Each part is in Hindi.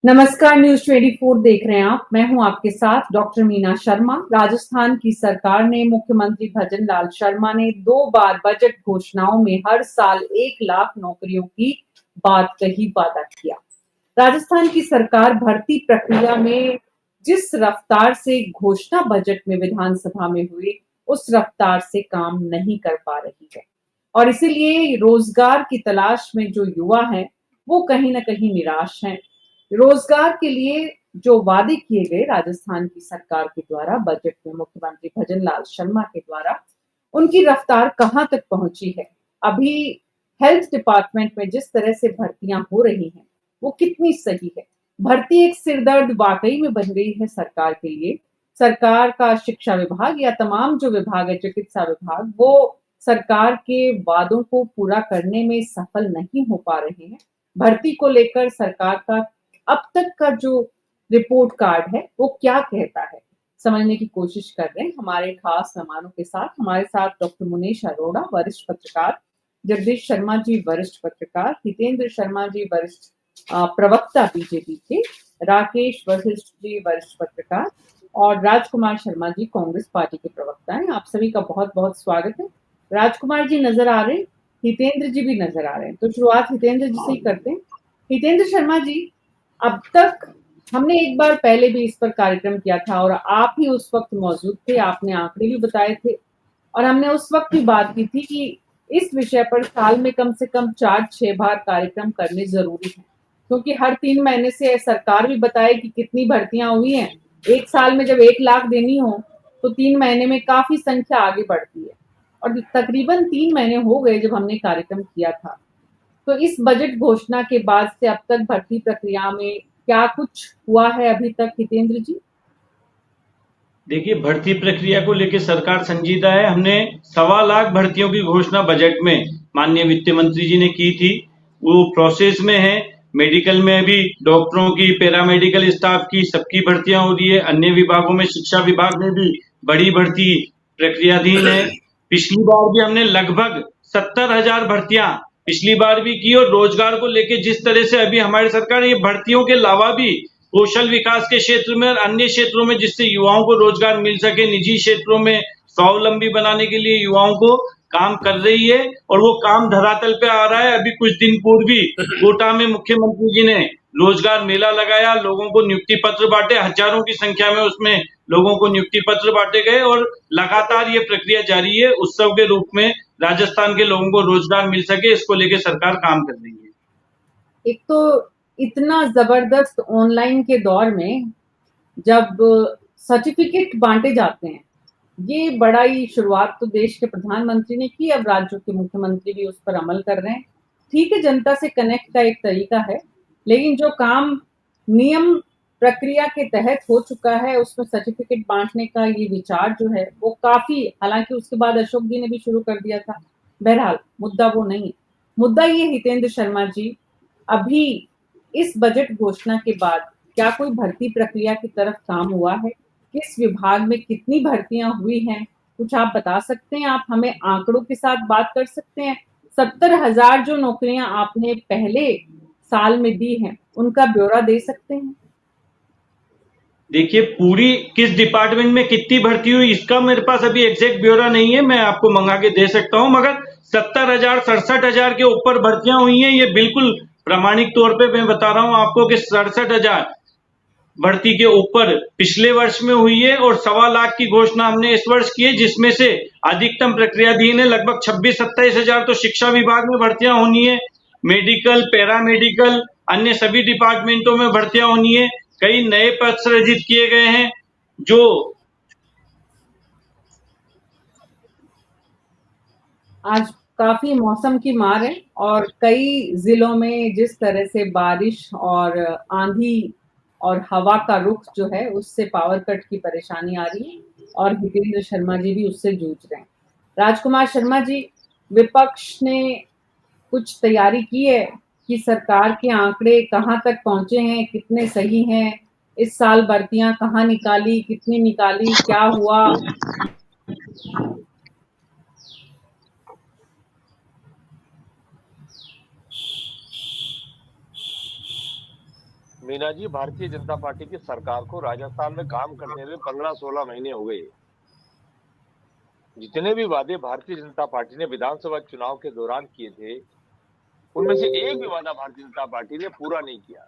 नमस्कार, न्यूज 24 देख रहे हैं आप। मैं हूं आपके साथ डॉक्टर मीना शर्मा। राजस्थान की सरकार ने मुख्यमंत्री भजन लाल शर्मा ने 2 बार बजट घोषणाओं में हर साल 1 लाख नौकरियों की बात कही, वादा किया। राजस्थान की सरकार भर्ती प्रक्रिया में जिस रफ्तार से घोषणा बजट में विधानसभा में हुई, उस रफ्तार से काम नहीं कर पा रही है और इसीलिए रोजगार की तलाश में जो युवा हैं, वो कहीं ना कहीं निराश हैं। रोजगार के लिए जो वादे किए गए राजस्थान की सरकार के द्वारा बजट में मुख्यमंत्री भजन लाल शर्मा के द्वारा, उनकी रफ्तार कहां तक पहुंची है? अभी हेल्थ डिपार्टमेंट में जिस तरह से भर्तियां हो रही हैं, वो कितनी सही है? भर्ती एक सिरदर्द वाकई में बन गई है सरकार के लिए। सरकार का शिक्षा विभाग या तमाम जो विभाग है, चिकित्सा विभाग, वो सरकार के वादों को पूरा करने में सफल नहीं हो पा रहे हैं। भर्ती को लेकर सरकार का अब तक का जो रिपोर्ट कार्ड है, वो क्या कहता है? समझने की कोशिश कर रहे हैं हमारे खास मेहमानों के साथ। हमारे साथ डॉक्टर मुनीश अरोड़ा, वरिष्ठ पत्रकार, जगदीश शर्मा जी, वरिष्ठ पत्रकार, हितेंद्र शर्मा जी, वरिष्ठ प्रवक्ता बीजेपी के, राकेश वशिष्ठ जी, वरिष्ठ पत्रकार, और राजकुमार शर्मा जी, कांग्रेस पार्टी के प्रवक्ता हैं। आप सभी का बहुत-बहुत स्वागत है। राजकुमार जी नजर आ रहे हैं, हितेंद्र जी भी नजर आ रहे हैं। तो शुरुआत हितेंद्र जी से ही करते हैं। हितेंद्र शर्मा जी, अब तक हमने एक बार पहले भी इस पर कार्यक्रम किया था और आप ही उस वक्त मौजूद थे, आपने आंकड़े भी बताए थे और हमने उस वक्त भी बात की थी कि इस विषय पर साल में कम से कम 4-6 बार कार्यक्रम करने जरूरी है, क्योंकि हर 3 महीने से सरकार भी बताए कि कितनी भर्तियां हुई हैं। एक साल में जब 1 लाख देनी हो तो 3 महीने में काफी संख्या आगे बढ़ती है और तकरीबन 3 महीने हो गए जब हमने कार्यक्रम किया था। तो इस बजट घोषणा के बाद से अब तक भर्ती प्रक्रिया में क्या कुछ हुआ है अभी तक, हितेंद्र जी? देखिए, भर्ती प्रक्रिया को लेकर सरकार संजीदा है। हमने 1.25 लाख भर्तियों की घोषणा बजट में माननीय वित्त मंत्री जी ने की थी, वो प्रोसेस में है। मेडिकल में भी डॉक्टरों की, पैरामेडिकल स्टाफ की, सबकी भर्तियां हो रही है। अन्य विभागों में, शिक्षा विभाग में भी बड़ी भर्ती प्रक्रियाधीन है। पिछली बार भी हमने लगभग 70,000 भर्तियां पिछली बार भी की, और रोजगार को लेकर जिस तरह से अभी हमारी सरकार ये भर्तियों के अलावा भी कौशल विकास के क्षेत्र में और अन्य क्षेत्रों में, जिससे युवाओं को रोजगार मिल सके, निजी क्षेत्रों में स्वावलंबी बनाने के लिए युवाओं को काम कर रही है, और वो काम धरातल पे आ रहा है। अभी कुछ दिन पूर्व भी कोटा में मुख्यमंत्री जी ने रोजगार मेला लगाया, लोगों को नियुक्ति पत्र बांटे, हजारों की संख्या में उसमें लोगों को नियुक्ति पत्र बांटे गए, और लगातार ये प्रक्रिया जारी है। उत्सव के रूप में राजस्थान के लोगों को रोजगार मिल सके, इसको लेकर सरकार काम कर रही है। एक तो इतना जबरदस्त ऑनलाइन के दौर में जब सर्टिफिकेट बांटे जाते हैं, ये बड़ा ही शुरुआत तो देश के प्रधानमंत्री ने की, अब राज्यों के मुख्यमंत्री भी उस पर अमल कर रहे हैं। ठीक है, जनता से कनेक्ट का एक तरीका है, लेकिन जो काम नियम प्रक्रिया के तहत हो चुका है, उसमें सर्टिफिकेट बांटने का ये विचार जो है, वो काफी, हालांकि उसके बाद अशोक जी ने भी शुरू कर दिया था। बहरहाल मुद्दा वो नहीं है। मुद्दा ये, हितेंद्र शर्मा जी, अभी इस बजट घोषणा के बाद क्या कोई भर्ती प्रक्रिया की तरफ काम हुआ है? किस विभाग में कितनी भर्तियां हुई हैं? कुछ आप बता सकते हैं? आप हमें आंकड़ों के साथ बात कर सकते हैं? 70,000 जो नौकरियां आपने पहले साल में दी हैं, उनका ब्यौरा दे सकते हैं? देखिए, पूरी किस डिपार्टमेंट में कितनी भर्ती हुई इसका मेरे पास अभी एग्जैक्ट ब्यौरा नहीं है, मैं आपको मंगा के दे सकता हूं, मगर 70,000 67,000 के ऊपर भर्तियां हुई हैं, ये बिल्कुल प्रामाणिक तौर पे मैं बता रहा हूं आपको कि 67,000 भर्ती के ऊपर पिछले वर्ष में हुई है, और 1.25 लाख की घोषणा हमने इस वर्ष की है, जिसमें से अधिकतम प्रक्रियाधीन है। लगभग 26-27,000 तो शिक्षा विभाग में भर्तियां होनी है, मेडिकल, पैरामेडिकल, अन्य सभी डिपार्टमेंटों में भर्तियां होनी है। कई नए पद सृजित किए गए हैं, जो आज काफी मौसम की मार है और कई जिलों में जिस तरह से बारिश और आंधी और हवा का रुख जो है, उससे पावर कट की परेशानी आ रही है और हितेंद्र शर्मा जी भी उससे जूझ रहे हैं। राजकुमार शर्मा जी, विपक्ष ने कुछ तैयारी की है कि सरकार के आंकड़े कहाँ तक पहुंचे हैं, कितने सही हैं? इस साल भर्तियां कहाँ निकाली, कितनी निकाली, क्या हुआ? मीना जी, भारतीय जनता पार्टी की सरकार को राजस्थान में काम करने में 15-16 महीने हो गए। जितने भी वादे भारतीय जनता पार्टी ने विधानसभा चुनाव के दौरान किए थे, उनमें से एक भी वादा भारतीय जनता पार्टी ने पूरा नहीं किया।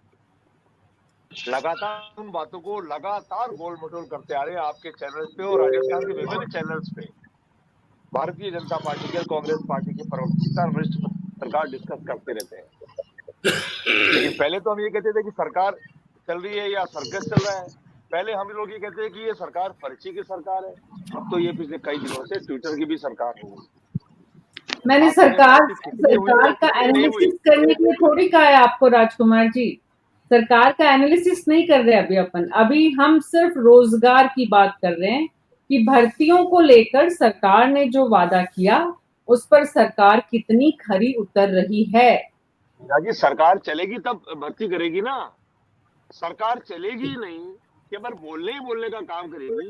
लगातार उन बातों को लगातार गोल मटोल करते आ रहे हैं आपके चैनल्स पे और राजस्थान के विभिन्न चैनल्स पे। भारतीय जनता पार्टी के, कांग्रेस पार्टी के प्रवक्ता, वरिष्ठ पत्रकार डिस्कस करते रहते हैं। लेकिन पहले तो हम ये कहते थे कि सरकार चल रही है या सर्कस चल रहा है। पहले हम लोग ये कहते हैं कि ये सरकार पर्ची की सरकार है। अब तो ये पिछले कई दिनों से ट्विटर की भी सरकार हो गई। मैंने आपको सरकार निष्पत्ति कितनी हुई सरकार और का कितनी नहीं हुई, एनालिसिस करने के लिए थोड़ी कहा है आपको राजकुमार जी। सरकार का एनालिसिस नहीं कर रहे अभी अपन, अभी हम सिर्फ रोजगार की बात कर रहे हैं कि भर्तियों को लेकर सरकार ने जो वादा किया उस पर सरकार कितनी खरी उतर रही है। जी सरकार चलेगी तब भर्ती करेगी ना। सरकार चलेगी ही नहीं, केवल बोलने ही बोलने का काम करेगी,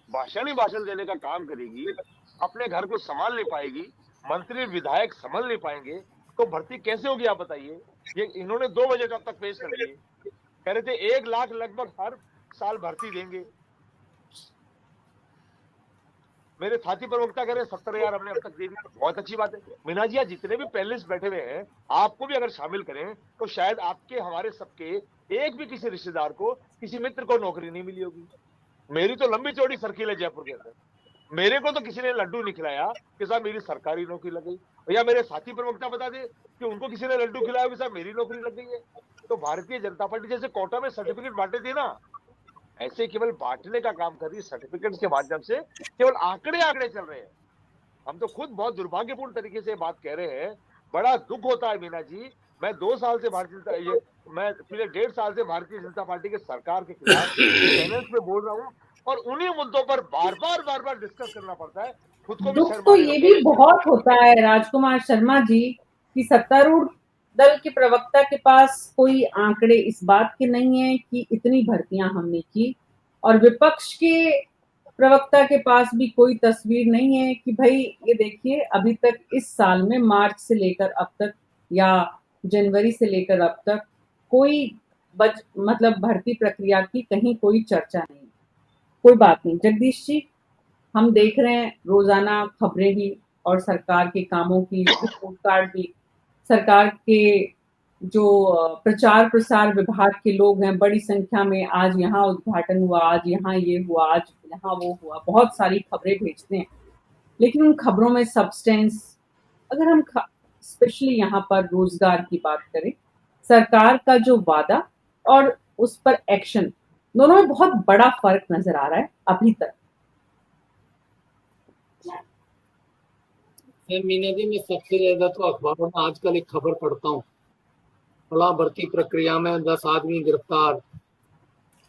भाषण ही भाषण देने का काम करेगी, अपने घर को संभाल नहीं पाएगी, मंत्री विधायक संभाल नहीं पाएंगे, तो भर्ती कैसे होगी आप बताइए। ये इन्होंने 2 बजट अब तक पेश कर दिए, कह रहे थे 1 लाख लगभग हर साल भर्ती देंगे। मेरे साथी प्रवक्ता कह रहे 70,000 हमने अब तक दे दी। बहुत अच्छी बात है मीना जी। जितने भी पैनलिस्ट बैठे हुए हैं, आपको भी अगर शामिल करें तो शायद आपके, हमारे सबके एक भी किसी रिश्तेदार को, किसी मित्र को नौकरी नहीं मिली होगी। मेरी तो लंबी चौड़ी सर्किल है जयपुर के अंदर। मेरे को तो किसी ने लड्डू नहीं खिलाया कि साहब मेरी सरकारी नौकरी लग गई, या मेरे साथी प्रवक्ता बता दे कि उनको किसी ने लड्डू खिलाया कि साहब मेरी नौकरी लग गई है। तो भारतीय जनता पार्टी जैसे कोटा में सर्टिफिकेट बांटे थे ना, ऐसे केवल बांटने का काम कर रही है। सर्टिफिकेट्स के माध्यम से केवल आंकड़े आंकड़े चल रहे हैं। हम तो खुद बहुत दुर्भाग्यपूर्ण तरीके से बात कह रहे हैं। बड़ा दुख होता है मीना जी। मैं 2 साल से मैं पिछले 1.5 साल से भारतीय जनता पार्टी के सरकार के खिलाफ चैनल्स पे बोल रहा हूँ, और उन्हीं मुद्दों पर बार बार डिस्कस करना पड़ता है। खुद को भी दुख तो शर्माने ये लगता भी है। बहुत होता है राजकुमार शर्मा जी कि सत्तारूढ़ दल के प्रवक्ता के पास कोई आंकड़े इस बात के नहीं है कि इतनी भर्तियां हमने की, और विपक्ष के प्रवक्ता के पास भी कोई तस्वीर नहीं है कि भाई ये देखिए अभी तक इस साल में मार्च से लेकर अब तक या जनवरी से लेकर अब तक कोई मतलब भर्ती प्रक्रिया की कहीं कोई चर्चा नहीं। कोई बात नहीं जगदीश जी, हम देख रहे हैं रोजाना खबरें भी और सरकार के कामों की रिपोर्ट कार्ड भी। सरकार के जो प्रचार प्रसार विभाग के लोग हैं बड़ी संख्या में, आज यहाँ उद्घाटन हुआ, आज यहाँ ये हुआ, आज यहाँ वो हुआ, बहुत सारी खबरें भेजते हैं। लेकिन उन खबरों में सब्सटेंस, अगर हम स्पेशली यहाँ पर रोजगार की बात करें, सरकार का जो वादा और उस पर एक्शन, दोनों में बहुत बड़ा फर्क नजर आ रहा है अभी तक। मीना जी, मैं सबसे ज्यादा तो अखबारों में आजकल एक खबर पढ़ता हूँ, फला भर्ती प्रक्रिया में 10 आदमी गिरफ्तार,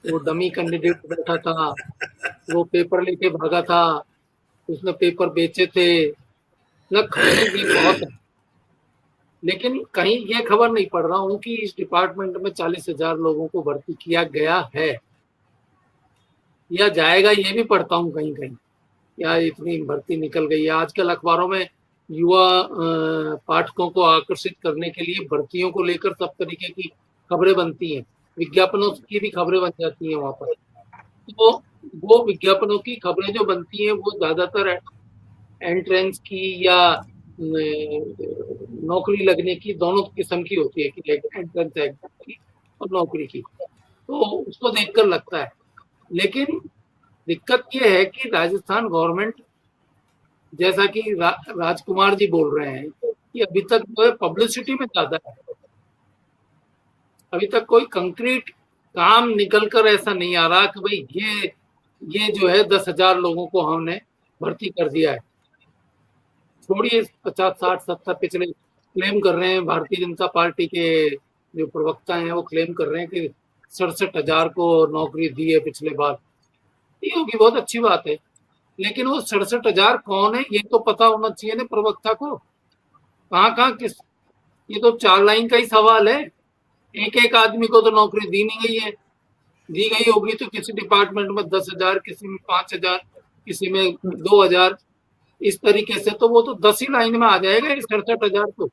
वो डमी कैंडिडेट बैठा था, वो पेपर लेके भागा था, उसने पेपर बेचे थे। खबरें भी बहुत है, लेकिन कहीं ये खबर नहीं पढ़ रहा हूँ कि इस डिपार्टमेंट में 40,000 लोगों को भर्ती किया गया है या जाएगा। ये भी पढ़ता हूँ कहीं कहीं, या इतनी भर्ती निकल गई है। आजकल अखबारों में युवा पाठकों को आकर्षित करने के लिए भर्तियों को लेकर सब तरीके की खबरें बनती हैं, विज्ञापनों की भी खबरें बन जाती हैं वहां पर। तो वो विज्ञापनों की खबरें जो बनती हैं वो ज्यादातर एंट्रेंस की या नौकरी लगने की, दोनों किस्म की होती है, कि एंट्रेंस एग्जाम की और नौकरी की। तो उसको देखकर लगता है, लेकिन दिक्कत ये है कि राजस्थान गवर्नमेंट, जैसा कि राजकुमार जी बोल रहे हैं कि अभी तक जो है पब्लिसिटी में ज्यादा है, अभी तक कोई कंक्रीट काम निकल कर ऐसा नहीं आ रहा कि भाई ये जो है 10,000 लोगों को हमने भर्ती कर दिया है। छोड़िए 50, 60, 70 पिछले क्लेम कर रहे हैं, भारतीय जनता पार्टी के जो प्रवक्ता हैं वो क्लेम कर रहे हैं कि 67,000 को नौकरी दी है पिछले बार। ये होगी बहुत अच्छी बात है, लेकिन वो 67,000 कौन है ये तो पता होना चाहिए ना प्रवक्ता को। कहाँ किस, ये तो 4 लाइन का ही सवाल है। एक आदमी को तो नौकरी दी नहीं गई है। दी गई होगी तो किसी डिपार्टमेंट में 10,000, किसी में 5,000, किसी में 2,000, इस तरीके से तो वो तो 10 ही लाइन में आ जाएगा 67,000 तो।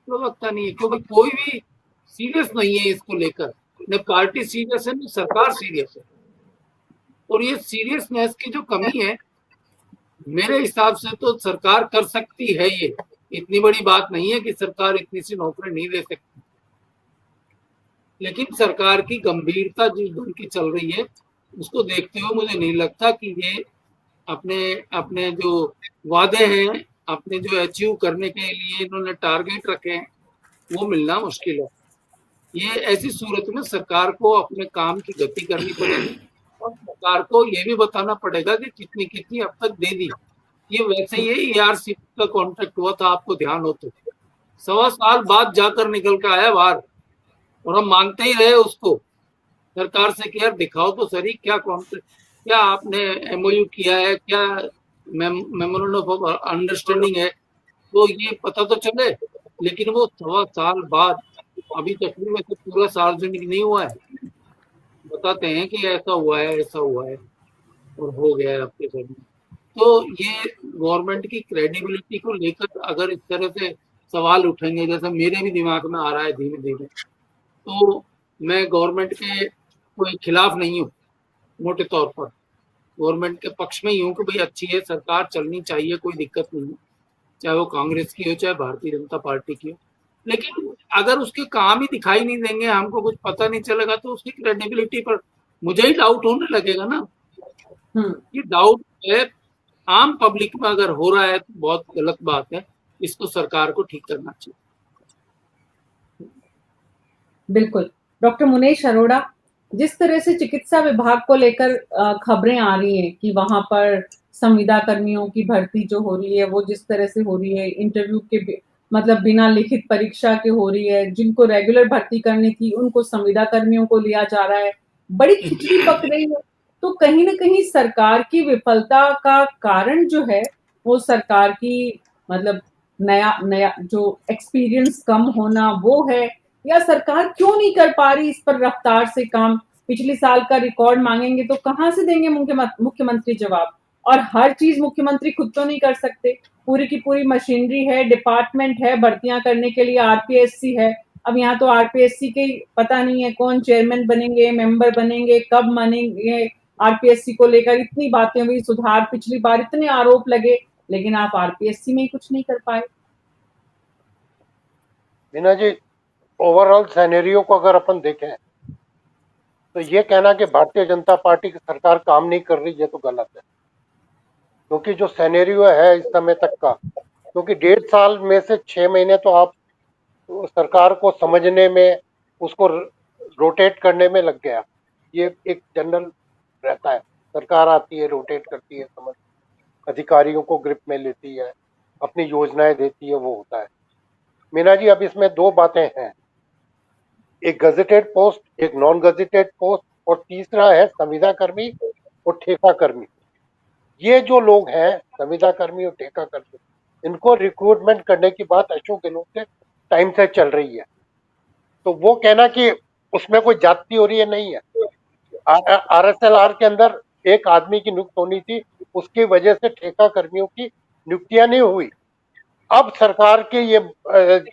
प्रवक्ता नहीं है, क्योंकि कोई भी सीरियस नहीं है इसको लेकर, न पार्टी सीरियस है न सरकार सीरियस है। और ये सीरियसनेस की जो कमी है, मेरे हिसाब से तो सरकार कर सकती है, ये इतनी बड़ी बात नहीं है कि सरकार इतनी सी नौकरी नहीं दे सकती, लेकिन सरकार की गंभीरता जिस ढंग की चल रही है उसको देखते हुए मुझे नहीं लगता कि ये अपने अपने जो वादे हैं, अपने जो अचीव करने के लिए इन्होंने टारगेट रखे हैं, वो मिलना मुश्किल है। ये ऐसी सूरत में सरकार को अपने काम की गति करनी पड़ेगी और सरकार को ये भी बताना पड़ेगा कि कितनी कितनी अब तक दे दी। ये वैसे ही ARCP का कॉन्ट्रैक्ट हुआ था, आपको ध्यान हो तो 1.25 साल बाद जाकर निकल कर आया बाहर, और हम मांगते ही रहे उसको सरकार से कि यार दिखाओ तो सही क्या कॉन्ट्रैक्ट, क्या आपने MOU किया है, क्या मेमोरेंडम ऑफ अंडरस्टैंडिंग है, तो ये पता तो चले। लेकिन वो 1.25 साल बाद अभी तक भी वैसे पूरा सार्वजनिक नहीं हुआ है, बताते हैं कि ऐसा हुआ है ऐसा हुआ है और हो गया है आपके सामने। तो ये गवर्नमेंट की क्रेडिबिलिटी को लेकर अगर इस तरह से सवाल उठेंगे, जैसे मेरे भी दिमाग में आ रहा है धीरे धीरे, तो मैं गवर्नमेंट के कोई खिलाफ नहीं हूँ, मोटे तौर पर गवर्नमेंट के पक्ष में ही हूँ कि भाई अच्छी है सरकार, चलनी चाहिए, कोई दिक्कत नहीं है, चाहे वो कांग्रेस की हो चाहे भारतीय जनता पार्टी की हो। लेकिन अगर उसके काम ही दिखाई नहीं देंगे, हमको कुछ पता नहीं चलेगा, तो उसकी क्रेडिबिलिटी पर मुझे ही डाउट होने लगेगा ना। ये डाउट है आम पब्लिक में अगर हो रहा है तो बहुत गलत बात है, इसको सरकार को ठीक करना चाहिए। बिल्कुल। डॉक्टर मुनेश अरोड़ा, जिस तरह से चिकित्सा विभाग को लेकर खबरें आ रही हैं कि वहां पर संविदा कर्मियों की भर्ती जो हो रही है वो जिस तरह से हो रही है, इंटरव्यू के मतलब बिना लिखित परीक्षा के हो रही है, जिनको रेगुलर भर्ती करनी थी उनको संविदा कर्मियों को लिया जा रहा है, बड़ी खिचड़ी पक रही है। तो कहीं ना कहीं सरकार की विफलता का कारण जो है वो सरकार की मतलब नया नया जो एक्सपीरियंस कम होना वो है, या सरकार क्यों नहीं कर पा रही इस पर रफ्तार से काम। पिछले साल का रिकॉर्ड मांगेंगे तो कहां से देंगे मुख्यमंत्री जवाब। और हर चीज मुख्यमंत्री खुद तो नहीं कर सकते, पूरी की पूरी मशीनरी है, डिपार्टमेंट है, भर्तियां करने के लिए RPSC है। अब यहाँ तो RPSC के पता नहीं है कौन चेयरमैन बनेंगे, मेंबर बनेंगे, कब बनेंगे। RPSC को लेकर इतनी बातें हुई, सुधार पिछली बार इतने आरोप लगे, लेकिन आप RPSC में ही कुछ नहीं कर पाए। मीना जी, ओवरऑल सिनेरियो को अगर अपन देखें तो ये कहना कि भारतीय जनता पार्टी की सरकार काम नहीं कर रही है तो गलत है, क्योंकि जो सिनेरियो है इस समय तक का, क्योंकि 1.5 साल में से 6 महीने तो आप सरकार को समझने में, उसको रोटेट करने में लग गया। ये एक जनरल रहता है, सरकार आती है, रोटेट करती है, समझ अधिकारियों को ग्रिप में लेती है, अपनी योजनाएं देती है, वो होता है। मीना जी, अब इसमें 2 बातें हैं, एक गजेटेड पोस्ट, एक नॉन गजेटेड पोस्ट, और तीसरा है संविदा कर्मी और ठेका कर्मी। ये जो लोग हैं संविदा कर्मी और ठेका कर्मी, इनको रिक्रूटमेंट करने की बात अशोक गहलोत के टाइम से चल रही है। तो वो कहना कि उसमें कोई जाति हो रही है, नहीं है। RSLR के अंदर एक आदमी की नियुक्त होनी थी, उसकी वजह से ठेका कर्मियों की नियुक्तियां नहीं हुई। अब सरकार के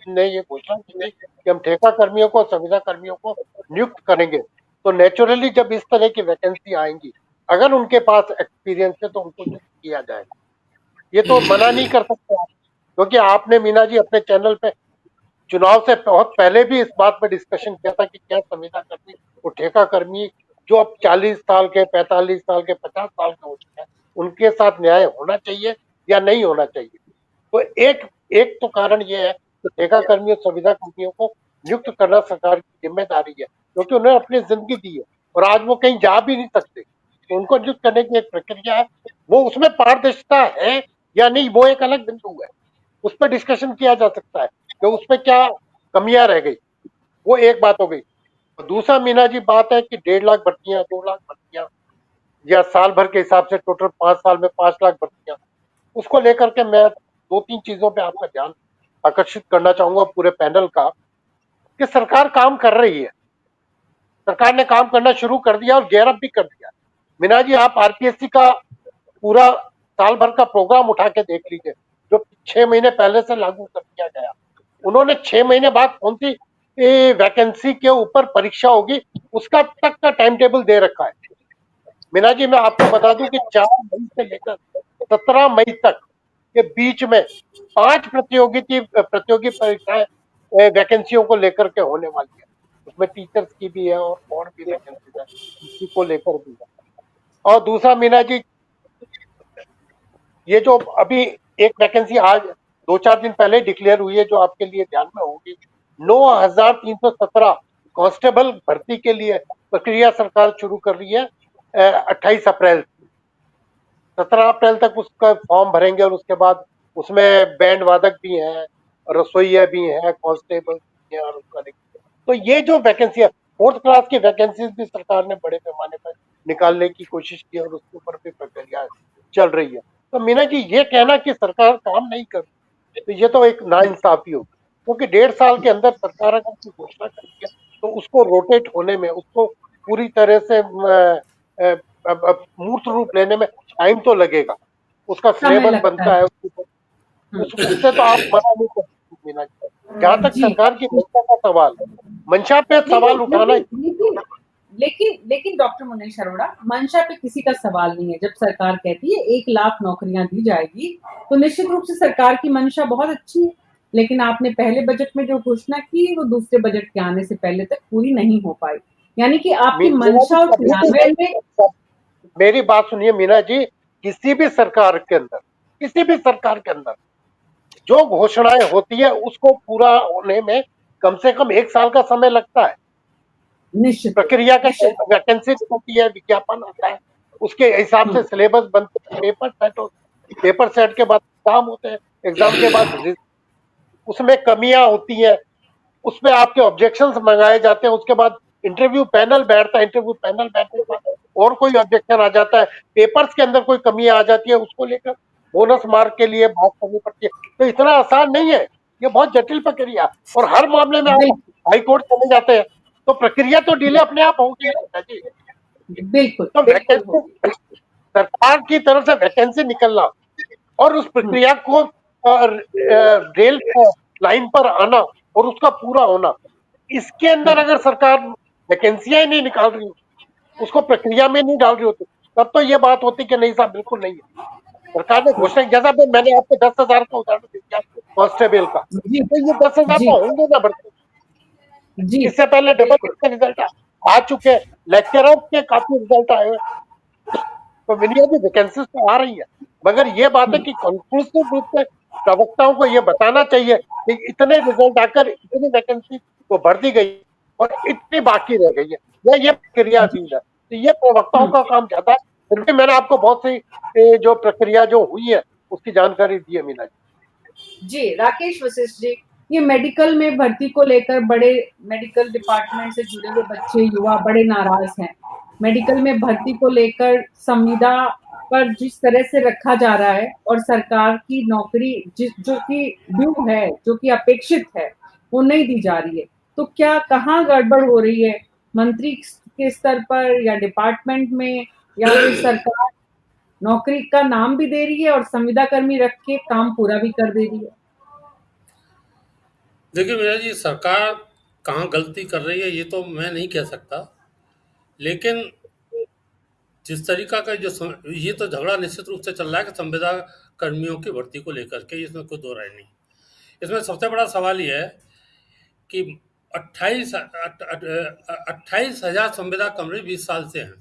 ने ये घोषणा की कि हम ठेका कर्मियों को, संविदा कर्मियों को नियुक्त करेंगे, तो नेचुरली जब इस तरह की वैकेंसी आएंगी, अगर उनके पास एक्सपीरियंस है तो उनको नियुक्त किया जाएगा। ये तो मना नहीं कर सकते आप, क्योंकि आपने मीना जी अपने चैनल पे चुनाव से बहुत पहले भी इस बात पर डिस्कशन किया था कि क्या संविदा कर्मी और ठेका कर्मी जो अब 40 साल के, 45 साल के, 50 साल के हो चुके हैं, उनके साथ न्याय होना चाहिए या नहीं होना चाहिए। तो एक तो कारण ये है कि ठेका कर्मियों, संविदा कर्मियों को नियुक्त करना सरकार की जिम्मेदारी है, क्योंकि उन्हें अपनी जिंदगी दी है और आज वो कहीं जा भी नहीं सकते, तो उनको नियुक्त करने की एक प्रक्रिया है। वो उसमें पारदर्शिता है या नहीं, वो एक अलग बिंदु है, उस पर डिस्कशन किया जा सकता है कि उस पर क्या कमियां रह गई। वो एक बात हो गई। और दूसरा मीना जी बात है कि 1.5 लाख भर्तियां, 2 लाख भर्तियां, या साल भर के हिसाब से टोटल 5 साल में 5 लाख भर्तियां, उसको लेकर के मैं 2-3 चीजों पे आपका ध्यान आकर्षित करना चाहूंगा पूरे पैनल का, कि सरकार काम कर रही है, सरकार ने काम करना शुरू कर दिया और गेयर अप भी कर दिया। मीना जी, आप RPSC का पूरा साल भर का प्रोग्राम उठा के देख लीजिए, जो 6 महीने पहले से लागू कर दिया गया। उन्होंने 6 महीने बाद कौन सी वैकेंसी के ऊपर परीक्षा होगी, उसका तक का टाइम टेबल दे रखा है। मीना जी, मैं आपको बता दूं कि 4 मई से लेकर 17 मई तक के बीच में 5 प्रतियोगी परीक्षाएं वैकेंसियों को लेकर के होने वाली है। उसमें टीचर्स की भी है और भी वैकेंसी है, इसी को लेकर भी है। और दूसरा मीना जी, ये जो अभी एक वैकेंसी आज 2-4 दिन पहले डिक्लेयर हुई है, जो आपके लिए ध्यान में होगी, 9,317 कांस्टेबल भर्ती के लिए प्रक्रिया सरकार शुरू कर रही है 28 अप्रैल। 17 अप्रैल तक उसका फॉर्म भरेंगे और उसके बाद उसमें बैंड वादक भी हैं, रसोइया भी हैं, कांस्टेबल भी हैं और उसका तो ये जो वैकेंसी है, 4th क्लास की वैकेंसीज भी सरकार ने बड़े पैमाने पर निकालने की कोशिश की और उसके ऊपर भी प्रक्रिया चल रही है। तो मीना जी, ये कहना कि सरकार काम नहीं कर रही, तो ये तो एक नाइंसाफी होगी, क्योंकि 1.5 साल के अंदर सरकार अगर कोई घोषणा करती है तो उसको रोटेट होने में, उसको पूरी तरह से मूर्त रूप लेने में टाइम तो लगेगा। उसका समय सिलेबस लगता बनता है। है, हम्म, उससे तो आप मना नहीं कर सकते मीना जी। जहां तक जी। सरकार की मंशा का सवाल है, मंशा पे लेकिन सवाल उठाना, लेकिन लेकिन लेकिन लेकिन डॉक्टर मुनीश अरोड़ा, मंशा पे किसी का सवाल नहीं है। जब सरकार कहती है 1 लाख नौकरियां दी जाएगी, तो निश्चित रूप से सरकार की मंशा बहुत अच्छी है। लेकिन आपने पहले बजट में जो घोषणा की, वो दूसरे बजट के आने से पहले तक पूरी नहीं हो पाई। यानी कि आपकी मीना जी मंशा और कभी भी, क्रियान्वयन में मेरी बात सुनिए मीना जी, किसी भी सरकार के अंदर, किसी भी सरकार के अंदर जो घोषणाएं होती है उसको पूरा होने में कम से कम 1 साल का समय लगता है। निश्चित रूप प्रक्रिया का निश्चित वैकेंसी होती है, विज्ञापन आता है, उसके हिसाब से सिलेबस बनते हैं, पेपर सेट होते हैं, पेपर सेट के बाद एग्जाम होते हैं, एग्जाम के बाद उसमें कमियां होती हैं, उसमें आपके ऑब्जेक्शंस मंगाए जाते हैं, उसके बाद इंटरव्यू पैनल बैठता है, इंटरव्यू पैनल बैठने के बाद और कोई ऑब्जेक्शन आ जाता है, पेपर्स के अंदर कोई कमी आ जाती है, उसको लेकर बोनस मार्क के लिए बात करनी पड़ती है। तो इतना आसान नहीं है, ये बहुत जटिल प्रक्रिया, और हर मामले में आप बिल्कुल हाई कोर्ट चले जाते हैं तो प्रक्रिया तो डिले अपने आप होगी ना जी। बिल्कुल तो बिल्कुल वैकेंसी, होगी। सरकार की तरफ से वैकेंसी निकलना और उस हम्म, प्रक्रिया को रेल लाइन पर आना और उसका पूरा होना, इसके अंदर अगर सरकार वैकेंसियां ही नहीं निकाल रही हो, उसको प्रक्रिया में नहीं डाल रही होती, तब तो ये बात होती कि नहीं साहब, बिल्कुल नहीं है। सरकार ने घोषणा, जैसा मैंने आपको 10,000 का उदाहरण दिया कांस्टेबल का, जी तो ये 10,000 जी तो होंगे ना भर्ती। जी इससे पहले डबल बिल्कुल के रिजल्ट आ चुके हैं, लेक्चरर के काफी रिजल्ट आए हुए, तो मिलिए भी वैकेंसीज तो आ रही है, मगर ये बात है कि कंक्लूसिव रूप से प्रवक्ताओं को ये बताना चाहिए कि इतने रिजल्ट आकर इतनी वैकेंसी को भर दी गई और इतनी बाकी रह गई है, या ये प्रक्रियाधीन है, तो ये प्रवक्ताओं का काम ज्यादा है। फिर भी मैंने आपको बहुत सी जो प्रक्रिया जो हुई है उसकी जानकारी दी है मीना जी। जी राकेश वशिष्ठ जी, ये मेडिकल में भर्ती को लेकर बड़े मेडिकल डिपार्टमेंट से जुड़े हुए बच्चे युवा बड़े नाराज हैं। मेडिकल में भर्ती को लेकर संविदा पर जिस तरह से रखा जा रहा है और सरकार की नौकरी जिस जो कि ड्यू है, जो कि अपेक्षित है, वो नहीं दी जा रही है। तो क्या कहाँ गड़बड़ हो रही है? मंत्री के स्तर पर या डिपार्टमेंट में, या फिर सरकार नौकरी का नाम भी दे रही है और संविदा कर्मी रख के काम पूरा भी कर दे रही है? देखिए भैया जी, सरकार कहाँ गलती कर रही है ये तो मैं नहीं कह सकता, लेकिन जिस तरीका का ये तो झगड़ा निश्चित रूप से चल रहा है कि संविदा कर्मियों की भर्ती को लेकर के, इसमें कोई दो राय नहीं। इसमें सबसे बड़ा सवाल ये है कि 28,000 संविदा कर्मी 20 साल से हैं।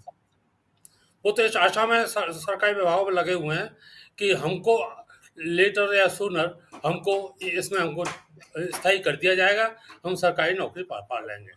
वो तो इस आशा में सरकारी विभागों में लगे हुए हैं कि हमको लेटर या सूनर हमको इसमें हमको स्थायी कर दिया जाएगा, हम सरकारी नौकरी पा लेंगे।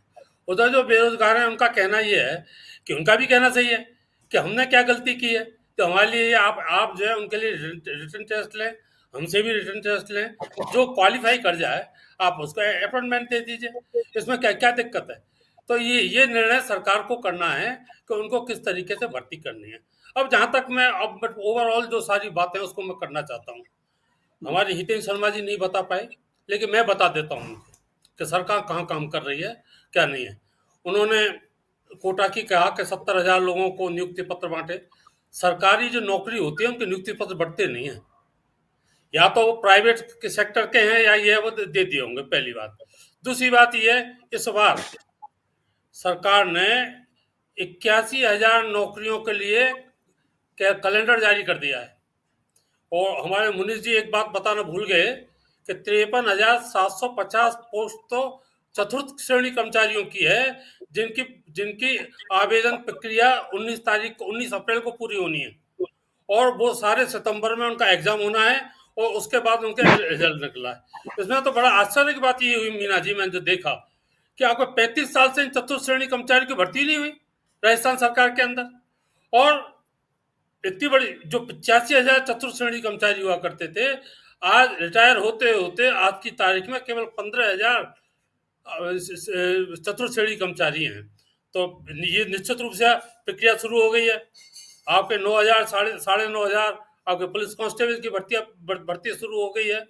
उधर जो बेरोजगार हैं उनका कहना ये है कि उनका भी कहना सही है कि हमने क्या गलती की है, तो हमारे लिए आप जो है उनके लिए रिटर्न टेस्ट लें, हमसे भी रिटर्न टेस्ट लें, जो क्वालिफाई कर जाए आप उसको अपॉइंटमेंट दे दीजिए, इसमें क्या क्या दिक्कत है। तो ये निर्णय सरकार को करना है कि उनको किस तरीके से भर्ती करनी है। अब जहाँ तक मैं बट ओवरऑल जो सारी बातें उसको मैं करना चाहता हूँ, हमारे हितेश शर्मा जी नहीं बता पाए, लेकिन मैं बता देता हूँ उनको कि सरकार कहाँ काम कर रही है, क्या नहीं है। उन्होंने कोटा की कहा कि 70,000 लोगों को नियुक्ति पत्र बांटे। सरकारी जो नौकरी होती है उनके नियुक्ति पत्र बढ़ते नहीं है, या तो वो प्राइवेट के सेक्टर के हैं या ये वो दे दिए होंगे, पहली बात। दूसरी बात यह है, इस बार सरकार ने 81,000 नौकरियों के लिए कैलेंडर जारी कर दिया है। और हमारे मुनीष जी एक बात बताना भूल गए कि 53,750 पोस्ट तो चतुर्थ श्रेणी कर्मचारियों की है, जिनकी जिनकी आवेदन प्रक्रिया 19 अप्रैल को पूरी होनी है, और वो सारे सितंबर में उनका एग्जाम होना है, और उसके बाद उनके रिजल्ट निकला है। इसमें तो बड़ा आश्चर्य की बात ये हुई मीना जी, मैंने जो देखा कि आपको 35 साल से इन चतुर्थ श्रेणी कर्मचारी की भर्ती नहीं हुई राजस्थान सरकार के अंदर। और इतनी बड़ी जो 85,000 चतुर्थ श्रेणी कर्मचारी हुआ करते थे, आज रिटायर होते होते आज की तारीख में केवल 15,000 चतुर्थ श्रेणी कर्मचारी हैं। तो ये निश्चित रूप से प्रक्रिया शुरू हो गई है। आपके 9,000 साढ़े 9,000 आपके पुलिस कांस्टेबल की भर्ती शुरू हो गई है।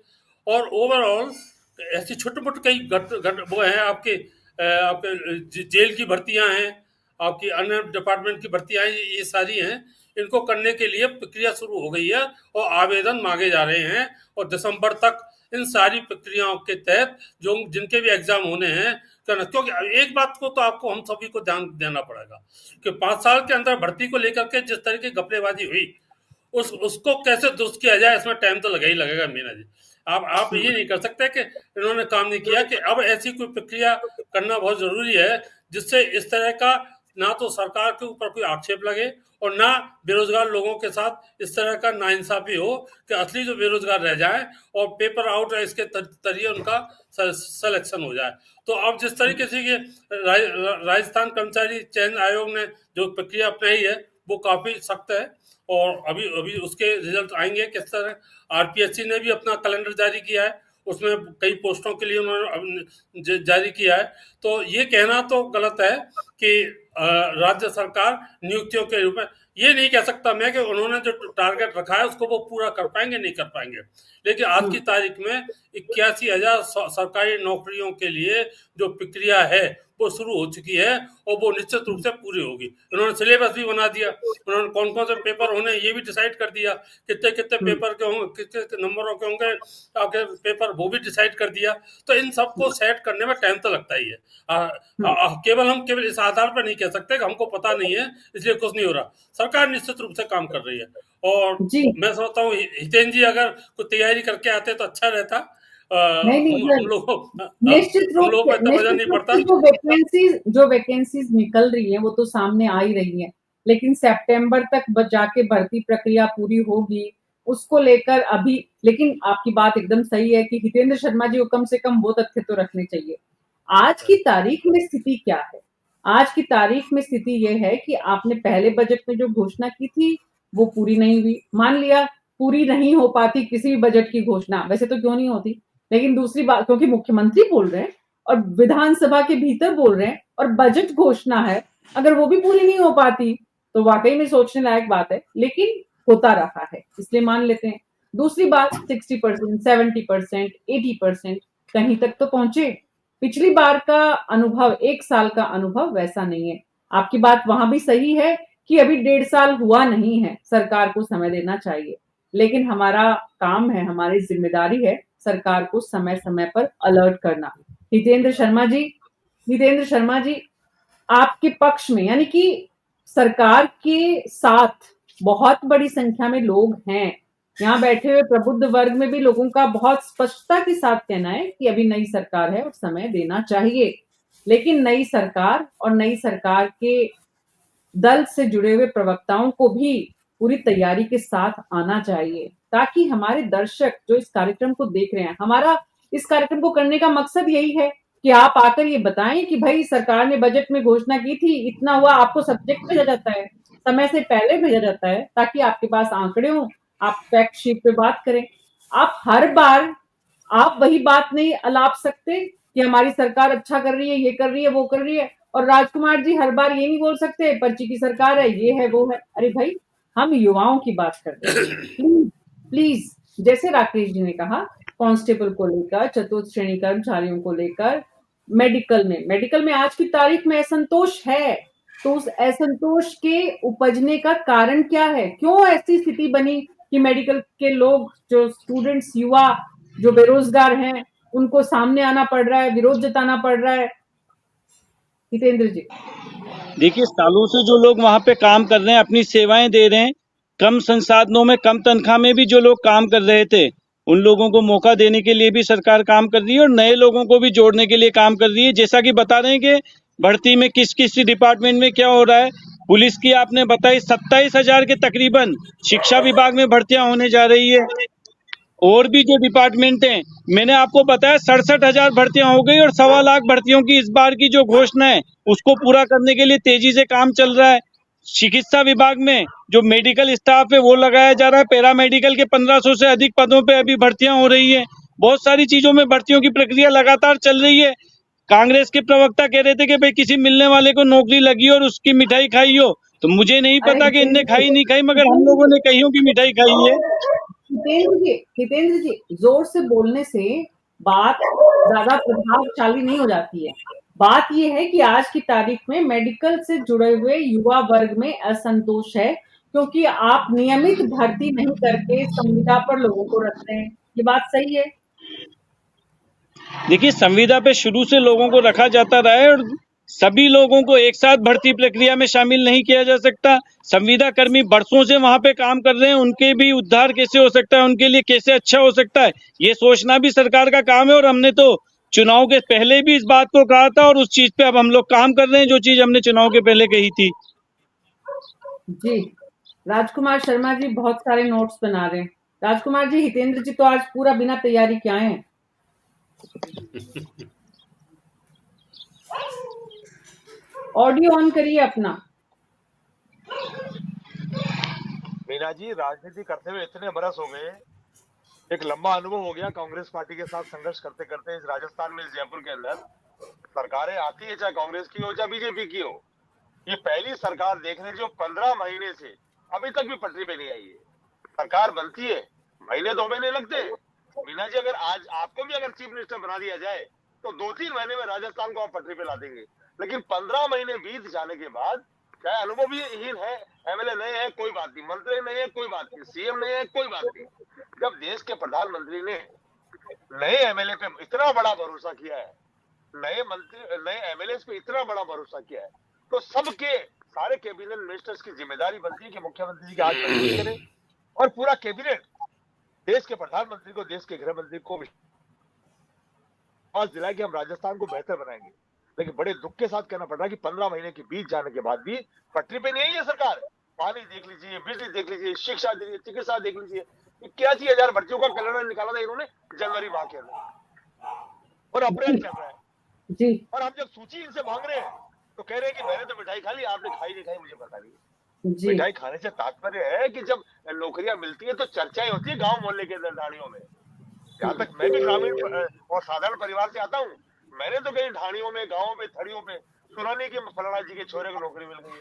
और ओवरऑल ऐसी छोटे मोटे कई वो हैं, आपके जेल की भर्तियां हैं, आपकी अन्य डिपार्टमेंट की भर्तियां हैं, ये सारी हैं। इनको करने के लिए प्रक्रिया शुरू हो गई है और आवेदन मांगे जा रहे हैं, और दिसंबर तक इन सारी प्रक्रियाओं के तहत जो जिनके भी एग्जाम होने हैं करना। क्योंकि एक बात को तो आपको हम सभी को ध्यान देना पड़ेगा कि 5 साल के अंदर भर्ती को लेकर के जिस तरह की घपलेबाजी हुई, उसको कैसे दुरुस्त किया जाए, इसमें टाइम तो लगा ही लगेगा मीना जी। आप ये नहीं कर सकते कि इन्होंने काम नहीं किया, कि अब ऐसी कोई प्रक्रिया करना बहुत जरूरी है जिससे इस तरह का ना तो सरकार के ऊपर कोई आक्षेप लगे और ना बेरोजगार लोगों के साथ इस तरह का नाइंसाफी हो कि असली जो बेरोजगार रह जाए और पेपर आउट है इसके जरिए उनका सिलेक्शन हो जाए। तो अब जिस तरीके से ये राजस्थान कर्मचारी चयन आयोग ने जो प्रक्रिया अपनाई है वो काफी सख्त है, और अभी अभी उसके रिजल्ट आएंगे किस तरह। आरपीएससी ने भी अपना कैलेंडर जारी किया है, उसमें कई पोस्टों के लिए उन्होंने जारी किया है। तो ये कहना तो गलत है कि राज्य सरकार नियुक्तियों के रूप में, ये नहीं कह सकता मैं कि उन्होंने जो टारगेट रखा है उसको वो पूरा कर पाएंगे नहीं कर पाएंगे, लेकिन आज की तारीख में 81,000 सरकारी नौकरियों के लिए जो प्रक्रिया है वो शुरू हो चुकी है और वो निश्चित रूप से पूरी होगी। उन्होंने सिलेबस भी बना दिया, उन्होंने कौन कौन से पेपर होने ये भी डिसाइड कर दिया, कितने कितने पेपर के होंगे, कितने नंबरों के होंगे आपके पेपर, वो भी डिसाइड कर दिया। तो इन सबको सेट करने में टाइम तो लगता ही है। केवल इस आधार पर नहीं कह सकते कि हमको पता नहीं है इसलिए कुछ नहीं हो रहा। सरकार निश्चित रूप से काम कर रही है, और जी मैं सोचता हूँ हितेन जी अगर कुछ तैयारी करके आते तो अच्छा रहता। नहीं हम सर, लोग निश्चित हम रूप लोगों से को इतना वजन नहीं पड़ता। जो वैकेंसीज निकल रही हैं वो तो सामने आ ही रही हैं, लेकिन सितंबर तक जाके भर्ती प्रक्रिया पूरी होगी उसको लेकर अभी। लेकिन आपकी बात एकदम सही है कि हितेंद्र शर्मा जी को कम से कम वो तथ्य तो रखने चाहिए। आज की तारीख में स्थिति क्या है? आज की तारीख में स्थिति ये है कि आपने पहले बजट में जो घोषणा की थी वो पूरी नहीं हुई। मान लिया पूरी नहीं हो पाती किसी भी बजट की घोषणा, वैसे तो क्यों नहीं होती, लेकिन दूसरी बात क्योंकि मुख्यमंत्री बोल रहे हैं और विधानसभा के भीतर बोल रहे हैं और बजट घोषणा है, अगर वो भी पूरी नहीं हो पाती तो वाकई में सोचने लायक बात है, लेकिन होता रहा है इसलिए मान लेते हैं। दूसरी बात 60%, 70%, 80% कहीं तक तो पहुंचे। पिछली बार का अनुभव, 1 साल का अनुभव वैसा नहीं है। आपकी बात वहां भी सही है कि अभी 1.5 साल हुआ नहीं है, सरकार को समय देना चाहिए, लेकिन हमारा काम है, हमारी जिम्मेदारी है सरकार को समय समय पर अलर्ट करना। हितेंद्र शर्मा जी आपके पक्ष में, यानी कि सरकार के साथ बहुत बड़ी संख्या में लोग हैं, यहाँ बैठे हुए प्रबुद्ध वर्ग में भी लोगों का बहुत स्पष्टता के साथ कहना है कि अभी नई सरकार है और समय देना चाहिए, लेकिन नई सरकार और नई सरकार के दल से जुड़े हुए प्रवक्ताओं को भी पूरी तैयारी के साथ आना चाहिए, ताकि हमारे दर्शक जो इस कार्यक्रम को देख रहे हैं, हमारा इस कार्यक्रम को करने का मकसद यही है कि आप आकर ये बताएं कि भाई सरकार ने बजट में घोषणा की थी, इतना हुआ, आपको सब्जेक्ट भेजा जाता है, समय से पहले भेजा जाता है, ताकि आपके पास आंकड़े हों, आप फैक्ट शीट पे बात करें। आप हर बार आप वही बात नहीं अलाप सकते कि हमारी सरकार अच्छा कर रही है, ये कर रही है, वो कर रही है, और राजकुमार जी हर बार ये नहीं बोल सकते पर्ची की सरकार है, ये है, वो है। अरे भाई, हम युवाओं की बात करते हैं, प्लीज प्लीज, जैसे राकेश जी ने कहा, कांस्टेबल को लेकर, चतुर्थ श्रेणी कर्मचारियों को लेकर, मेडिकल में आज की तारीख में असंतोष है, तो उस असंतोष के उपजने का कारण क्या है? क्यों ऐसी स्थिति बनी कि मेडिकल के लोग, जो स्टूडेंट्स, युवा जो बेरोजगार हैं, उनको सामने आना पड़ रहा है, विरोध जताना पड़ रहा है? हितेंद्र जी। देखिए, सालों से जो लोग वहां पे काम कर रहे हैं, अपनी सेवाएं दे रहे हैं, कम संसाधनों में, कम तनख्वाह में भी जो लोग काम कर रहे थे, उन लोगों को मौका देने के लिए भी सरकार काम कर रही है और नए लोगों को भी जोड़ने के लिए काम कर रही है। जैसा कि बता रहे हैं कि भर्ती में किस किस डिपार्टमेंट में क्या हो रहा है। पुलिस की आपने बताई 27,000 के तकरीबन शिक्षा विभाग में भर्तियां होने जा रही है। और भी जो डिपार्टमेंट हैं, मैंने आपको बताया 67,000 भर्तियां हो गई और 1.25 लाख भर्तियों की इस बार की जो घोषणा है उसको पूरा करने के लिए तेजी से काम चल रहा है। चिकित्सा विभाग में जो मेडिकल स्टाफ है वो लगाया जा रहा है। पैरामेडिकल के 1500 से अधिक पदों पे अभी भर्तियां हो रही है। बहुत सारी चीजों में भर्तियों की प्रक्रिया लगातार चल रही है। कांग्रेस के प्रवक्ता कह रहे थे कि भाई किसी मिलने वाले को नौकरी लगी और उसकी मिठाई खाई हो, तो मुझे नहीं अरे पता कि इनने हितेंद्र खाई जी, नहीं खाई, मगर हम लोगों ने कईयों की मिठाई खाई है। हितेंद्र जी, जोर से बोलने से बात ज्यादा प्रभावशाली नहीं हो जाती है। बात ये है कि आज की तारीख में मेडिकल से जुड़े हुए युवा वर्ग में असंतोष है, क्योंकि आप नियमित भर्ती नहीं करके संविदा पर लोगों को रख रहे हैं। ये बात सही है? देखिए, संविदा पे शुरू से लोगों को रखा जाता रहा है और सभी लोगों को एक साथ भर्ती प्रक्रिया में शामिल नहीं किया जा सकता। संविदा कर्मी बरसों से वहां पे काम कर रहे हैं, उनके भी उद्धार कैसे हो सकता है, उनके लिए कैसे अच्छा हो सकता है, ये सोचना भी सरकार का काम है। और हमने तो चुनाव के पहले भी इस बात को कहा था और उस चीज पे अब हम लोग काम कर रहे हैं, जो चीज हमने चुनाव के पहले कही थी। जी, राजकुमार शर्मा जी बहुत सारे नोट्स बना रहे हैं। राजकुमार जी, हितेंद्र जी तो आज पूरा बिना तैयारी के आए हैं। ऑडियो ऑन करिए अपना। मीना जी, राजनीति करते हुए इतने बरस हो गए, एक लंबा अनुभव हो गया कांग्रेस पार्टी के साथ संघर्ष करते करते। इस राजस्थान में, इस जयपुर के अंदर सरकारें आती है, चाहे कांग्रेस की हो चाहे बीजेपी की हो। ये पहली सरकार देख रहे जो 15 महीने से अभी तक भी पटरी पे नहीं आई है। सरकार बनती है, महीने 2 महीने लगते हैं। मीना जी, अगर आज आपको भी अगर चीफ मिनिस्टर बना दिया जाए तो 2-3 महीने में राजस्थान को आप पटरी पे ला देंगे। लेकिन 15 महीने बीत जाने के बाद, चाहे अनुभवहीन है, एमएलए नए हैं, कोई बात नहीं, मंत्री नए हैं, कोई बात नहीं, सीएम नए हैं, कोई बात नहीं, जब देश के प्रधानमंत्री ने नए एमएलए पे इतना बड़ा भरोसा किया है, नए मंत्री, नए एमएलए पे इतना बड़ा भरोसा किया है, तो सबके सारे कैबिनेट मिनिस्टर्स की जिम्मेदारी बनती है कि मुख्यमंत्री जी की आज मजबूरी करें और पूरा कैबिनेट देश के प्रधानमंत्री को, देश के गृह मंत्री को विश्वास दिलाए कि हम राजस्थान को बेहतर बनाएंगे। लेकिन बड़े दुख के साथ कहना पड़ रहा है कि 15 महीने के बीत जाने के बाद भी पटरी पे नहीं है ये सरकार। पानी देख लीजिए, बिजली देख लीजिए, शिक्षा देख लीजिए, चिकित्सा देख लीजिए। 81,000 भर्तियों का कैलेंडर निकाला था इन्होंने जनवरी माह के अंदर और अप्रैल चल रहा है जी, और हम जब सूची इनसे मांग रहे हैं तो कह रहे हैं कि मैंने तो मिठाई खा ली, आपने खाई नहीं खाई मुझे पता नहीं। जी, मिठाई खाने से तात्पर्य है कि जब नौकरियां मिलती है तो चर्चाएं होती है गांव मोहल्ले के अंदर, ढाणियों में। जहां तक मैं भी ग्रामीण और साधारण परिवार से आता हूँ, मैंने तो कहीं ढाणियों में, गाँव में, थड़ियों में सुना नहीं कि फलाना जी के छोरे को नौकरी मिल गई।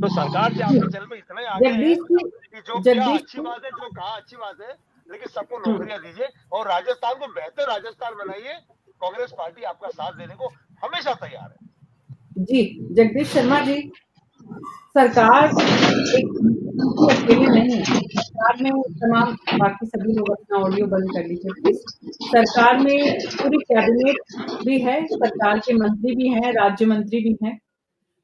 तो सरकार से आपके चैनल पे इतना ही आगे है कि जो क्या अच्छी बात है, जो कहा अच्छी बात है, लेकिन सबको नौकरियां दीजिए और राजस्थान को बेहतर राजस्थान बनाइए। कांग्रेस पार्टी आपका साथ देने को हमेशा तैयार है। जी, जगदीश शर्मा जी, सरकार एक अकेले नहीं है। सरकार में तमाम बाकी सभी लोग अपना ऑडियो बंद कर लीजिए प्लीज। सरकार में पूरी कैबिनेट भी है, सरकार के मंत्री भी हैं, राज्य मंत्री भी हैं।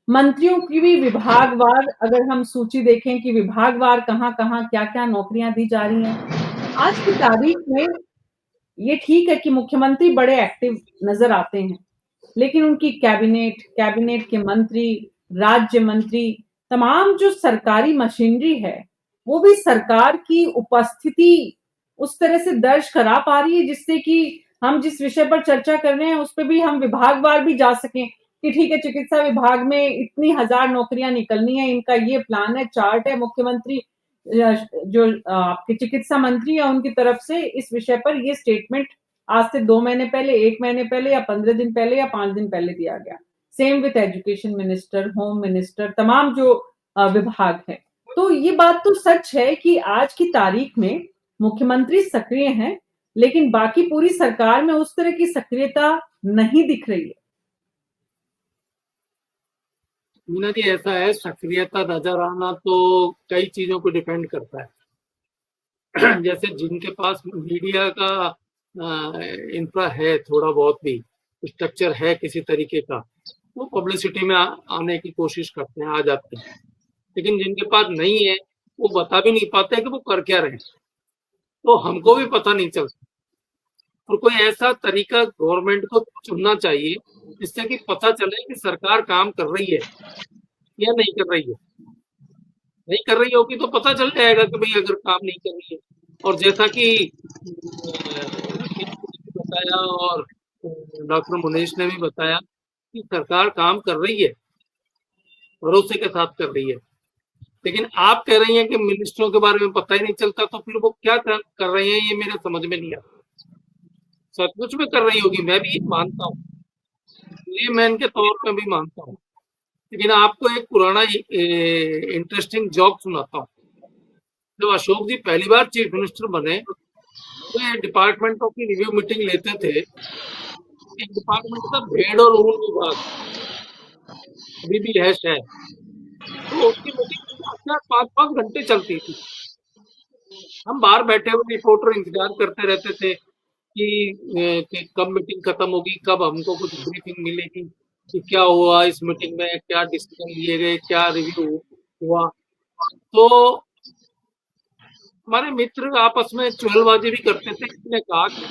मंत्रियों की भी विभागवार अगर हम सूची देखें कि विभागवार कहाँ-कहाँ, क्या-क्या नौकरियां दी जा रही हैं। आज की तारीख में ये ठीक है कि मुख्यमंत्री बड़े एक्टिव नजर आते हैं, लेकिन उनकी कैबिनेट, कैबिनेट के मंत्री, राज्य मंत्री, तमाम जो सरकारी मशीनरी है, वो भी सरकार की उपस्थिति उस तरह से दर्ज करा पा रही है जिससे कि हम जिस विषय पर चर्चा कर रहे हैं उस पे भी हम विभागवार भी जा सकें कि ठीक है, चिकित्सा विभाग में इतनी 1000 नौकरियां निकलनी है, इनका ये प्लान है, चार्ट है। मुख्यमंत्री जो आपके चिकित्सा मंत्री है उनकी तरफ से इस विषय पर ये स्टेटमेंट आज से 2 महीने पहले, 1 महीने पहले या 15 दिन पहले या 5 दिन पहले दिया गया। Same with education minister, home minister, तमाम जो विभाग है। तो ये बात तो सच है कि आज की तारीख में मुख्यमंत्री सक्रिय हैं, लेकिन बाकी पूरी सरकार में उस तरह की सक्रियता नहीं दिख रही है। मीना जी, ऐसा है, सक्रियता नजर आना तो कई चीजों को डिपेंड करता है। जैसे जिनके पास मीडिया का इंफ्रा है, थोड़ा बहुत भी स्ट्रक्चर है किसी तरीके का, वो पब्लिसिटी में आने की कोशिश करते हैं, आ जाते हैं। लेकिन जिनके पास नहीं है वो बता भी नहीं पाते कि वो कर क्या रहे हैं, तो हमको भी पता नहीं चलता। और कोई ऐसा तरीका गवर्नमेंट को चुनना चाहिए जिससे कि पता चले कि सरकार काम कर रही है या नहीं कर रही है। नहीं कर रही होगी तो पता चल जाएगा कि भाई अगर काम नहीं कर रही है। और जैसा कि रश्मि ने भी बताया और डॉक्टर मुनीश ने भी बताया कि सरकार काम कर रही है, भरोसे के साथ कर रही है। लेकिन आप कह रही हैं कि मिनिस्टरों के बारे में पता ही नहीं चलता, तो फिर वो क्या कर रहे हैं ये मेरे समझ में नहीं आता। सचमुच में कर रही होगी, मैं भी मानता हूँ, लेमैन के तौर पे भी मानता हूँ। लेकिन आपको एक पुराना इंटरेस्टिंग जोक सुनाता हूँ। जब अशोक जी पहली बार चीफ मिनिस्टर बने तो ये डिपार्टमेंटों की रिव्यू मीटिंग लेते थे। एक डिपार्टमेंट था भेड़ और ऊन विभाग, अभी भी है शायद, तो उसकी मीटिंग 4-5 घंटे चलती थी। हम बाहर बैठे हुए रिपोर्टर इंतजार करते रहते थे कि कब मीटिंग खत्म होगी, कब हमको कुछ ब्रीफिंग मिलेगी कि क्या हुआ इस मीटिंग में, क्या डिसीजन लिए गए, क्या रिव्यू हुआ। तो हमारे मित्र आपस में चुगलबाजी भी करते थे। किसी ने कहा कि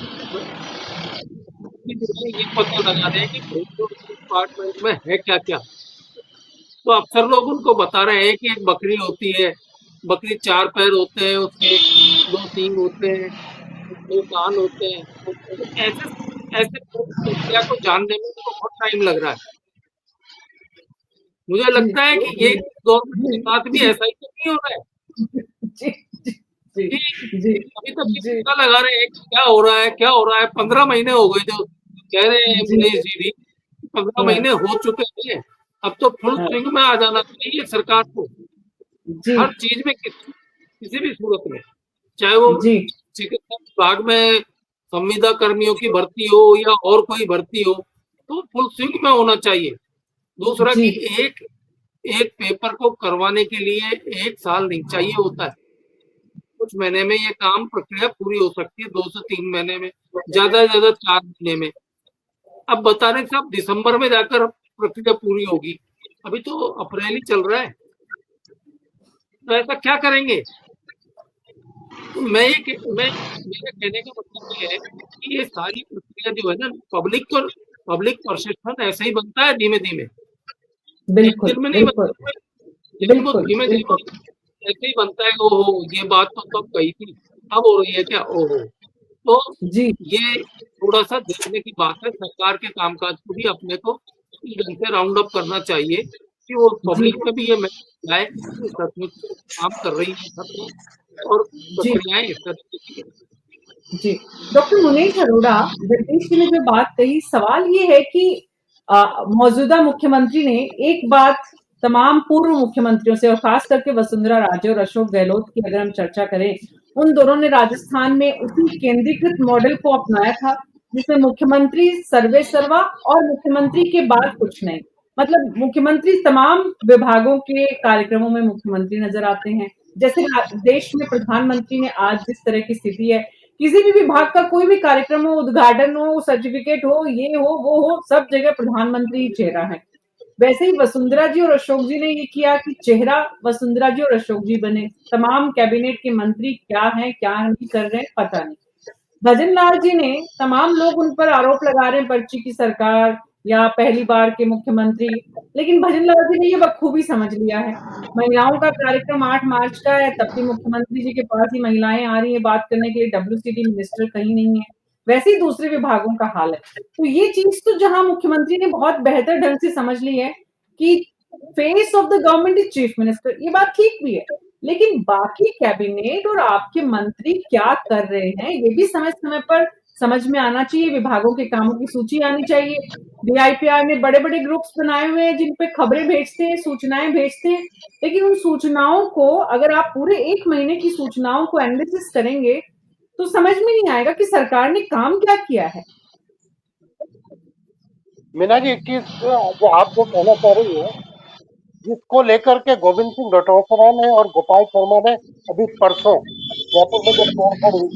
जो है ये पता लगा रहे हैं कि डिपार्टमेंट में है क्या क्या। तो अफसर लोग उनको बता रहे हैं कि एक बकरी होती है, बकरी 4 पैर होते हैं, उसके 2 सींग होते हैं, 2 कान होते हैं। तो ऐसे ऐसे प्रक्रिया को जानने में उनको बहुत टाइम लग रहा है। मुझे जी लगता है कि ये गवर्नमेंट के साथ भी जी ऐसा ही तो नहीं हो रहा है जी जी कि जी अभी तक ये जी पता लगा रहे हैं कि क्या हो रहा है, क्या हो रहा है। 15 महीने हो गए जो कह रहे हैं जी मुनीश जी भी, 15 हाँ महीने हो चुके हैं। अब तो फुल हाँ स्विंग में आ जाना चाहिए सरकार को, जी हर चीज में, किसी भी सूरत में, चाहे वो जी चिकित्सा विभाग में संविदा कर्मियों की भर्ती हो या और कोई भर्ती हो, तो फुल स्विंग में होना चाहिए। दूसरा जी कि एक एक पेपर को करवाने के लिए 1 साल नहीं चाहिए होता है। कुछ महीने में ये काम प्रक्रिया पूरी हो सकती है, 2 से 3 महीने में, ज्यादा से ज्यादा 4 महीने में। अब बता रहे साहब दिसंबर में जाकर प्रक्रिया पूरी होगी, अभी तो अप्रैल ही चल रहा है, तो ऐसा क्या करेंगे। तो मैं मेरे कहने का मतलब ये है कि ये सारी प्रक्रिया जो है ना, पब्लिक परसेप्शन ऐसे ही बनता है धीमे धीमे, एक बिल्कुल दिन में नहीं बिल्कुल बनता, लेकिन वो बिल्कुल धीमे बिल्कुल धीमे ऐसे ही बनता है। ओहो ये बात तो तब कही थी, अब हो रही है क्या, ओहो। तो जी ये थोड़ा सा देखने की बात है, सरकार के कामकाज को भी अपने को इस ढंग से राउंड अप करना चाहिए कि वो जी पब्लिक में भी ये मैसेज जाए कि सचमुच में काम कर रही है सब, और जी प्रक्रियाएं इस तरीके की है। जी डॉक्टर मुनीश अरोड़ा, जगदीश जी ने जो बात कही, सवाल ये है कि मौजूदा मुख्यमंत्री ने एक बात तमाम पूर्व मुख्यमंत्रियों से और खास करके वसुंधरा राजे और अशोक गहलोत की अगर हम चर्चा करें, उन दोनों ने राजस्थान में उसी केंद्रीकृत मॉडल को अपनाया था जिसमें मुख्यमंत्री सर्वे सर्वा और मुख्यमंत्री के बाद कुछ नहीं। मतलब मुख्यमंत्री तमाम विभागों के कार्यक्रमों में मुख्यमंत्री नजर आते हैं। जैसे देश में प्रधानमंत्री ने आज जिस तरह की स्थिति है, किसी भी विभाग का कोई भी कार्यक्रम हो, उद्घाटन हो, सर्टिफिकेट हो, ये हो वो हो, सब जगह प्रधानमंत्री ही चेहरा है। वैसे ही वसुंधरा जी और अशोक जी ने ये किया कि चेहरा वसुंधरा जी और अशोक जी बने। तमाम कैबिनेट के मंत्री क्या हैं, क्या नहीं कर रहे हैं, पता नहीं। भजन लाल जी ने, तमाम लोग उन पर आरोप लगा रहे हैं पर्ची की सरकार या पहली बार के मुख्यमंत्री, लेकिन भजन लाल जी ने ये बखूबी समझ लिया है। महिलाओं का कार्यक्रम 8 मार्च का है, तब भी मुख्यमंत्री जी के पास ही महिलाएं आ रही हैं बात करने के लिए, डब्ल्यूसीडी मिनिस्टर कहीं नहीं है। वैसे ही दूसरे विभागों का हाल है। तो ये चीज तो जहां मुख्यमंत्री ने बहुत बेहतर ढंग से समझ ली है कि face of the government is chief minister, ये बात ठीक भी है। लेकिन बाकी कैबिनेट और आपके मंत्री क्या कर रहे हैं, ये भी समय समय पर समझ में आना चाहिए। विभागों के कामों की सूची आनी चाहिए। डीआईपीआर ने बड़े बड़े ग्रुप्स बनाए हुए हैं जिन पे खबरें भेजते हैं, सूचनाएं भेजते हैं, लेकिन उन सूचनाओं को अगर आप पूरे 1 महीने की सूचनाओं को एनालिसिस करेंगे तो समझ में नहीं आएगा कि सरकार ने काम क्या किया है। मीना जी, एक चीज जो आप जो कहना चाह रही है, जिसको लेकर के गोविंद सिंह डोटासरा ने और गोपाल शर्मा ने अभी परसों जयपुर में जब तोड़फोड़ हुई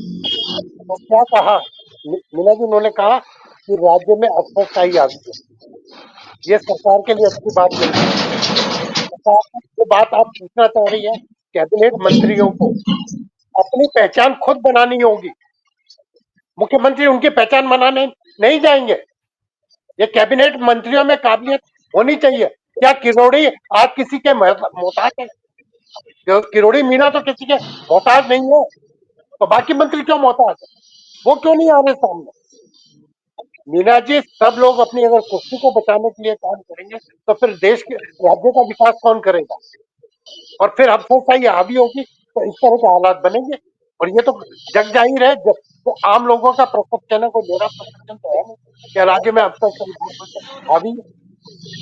तो क्या कहा, मीना जी, उन्होंने कहा कि राज्य में अफसरशाही आ गई है। ये सरकार के लिए अच्छी बात नहीं है। सरकार जो बात आप पूछना चाह रही है, कैबिनेट मंत्रियों को अपनी पहचान खुद बनानी होगी। मुख्यमंत्री उनकी पहचान बनाने नहीं जाएंगे। ये कैबिनेट मंत्रियों में काबिलियत होनी चाहिए। क्या किरोड़ी आज किसी के मोहताज है? किरोड़ी मीना तो किसी के मोहताज नहीं है, तो बाकी मंत्री क्यों मोहताज है? वो क्यों नहीं आ रहे सामने? मीना जी, सब लोग अपनी अगर कुर्सी को बचाने के लिए काम करेंगे तो फिर देश के राज्य का विकास कौन करेगा? और फिर अफसरशाही हावी होगी तो इस तरह के हालात बनेंगे। और ये तो जग जाहिर है, तो आम लोगों का परसेप्शन है, कोई मेरा परसेप्शन तो है नहीं कि राज्य में अफसरशाही हावी।